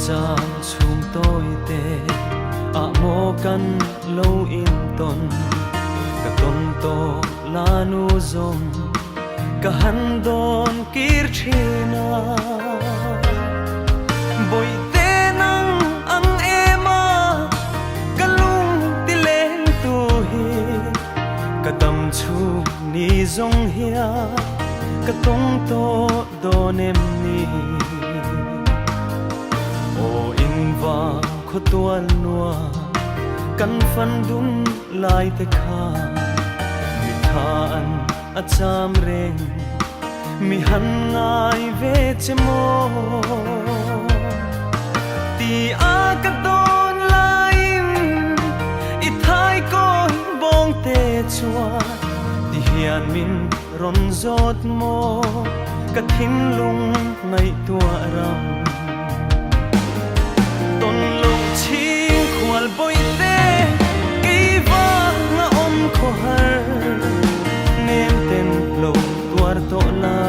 giang chung tôi tê mô căn lâu in ton cả ton to la nu zom cả han don kir china boy te nang ang ema kalung ti len tu hi cả tâm chu ni zong hia cả tong to don em ni o in va kho tuan noa kan fan dum lai te kha mi than a cham reng mi han ngai ve chemo ti a ka don lain i thai ko bong te chua ti hian min ron zot mo ka thin lung ngai tua ram ton lung ching khwal boy te ki va nga om kho har nem ten lo tuar to la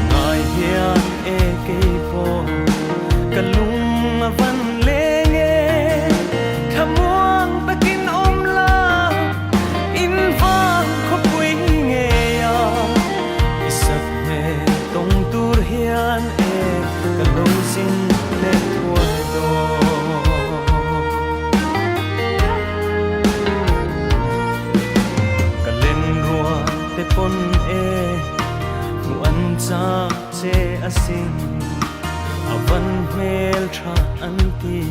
ngai hian e ke po kalung van lenge khamuang takin om la in va kho pui nge ya isak me tong tur hian e kalung sin le tuar do pon e muan cha che asin avan mel tha anti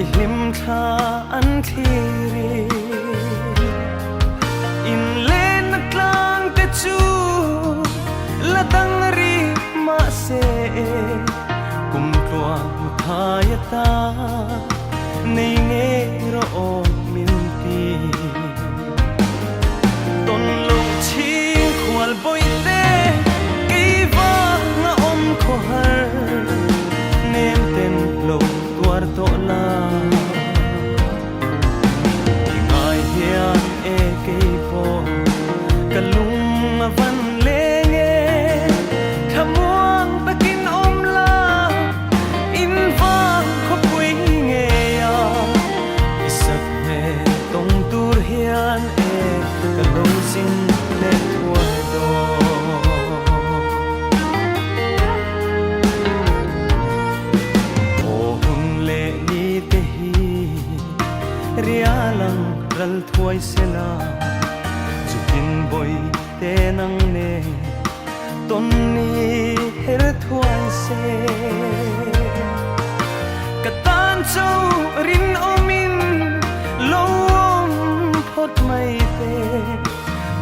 ihlim tha an thiri in len tlang te chu la dang ri ma se kum tua thaya ta nei nge ro o min ti ton ching khwal boy te ki va nga om kho har nem ten lo tuar to la ngai hian e ke po kalung van lenge khamuang takin om la in va kho pui nge ya isak me tong tur hian e kalung sin le tuar do o hun le ni te hi rialang ral thuai sela chukin boy te nang ne ton ni her thuai se katan chau rin omin lom phot mai te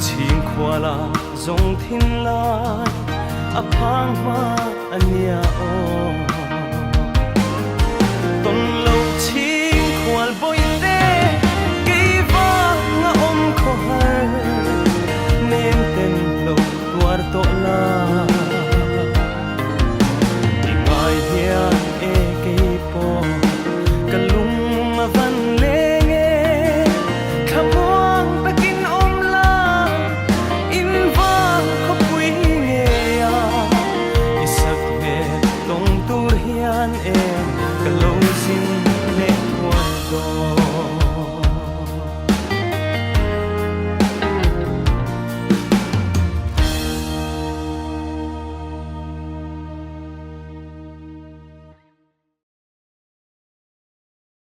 ching khwala zong thin lai a phang ma ania o ton lo ching khwal boy te ki va nga om kho har nem ten lo tuar to la ngai hian e ke po kalung ma van lenge khamuang takin om la in va kho pui nge ya isak me tong tur hian em kalung sin le tuar do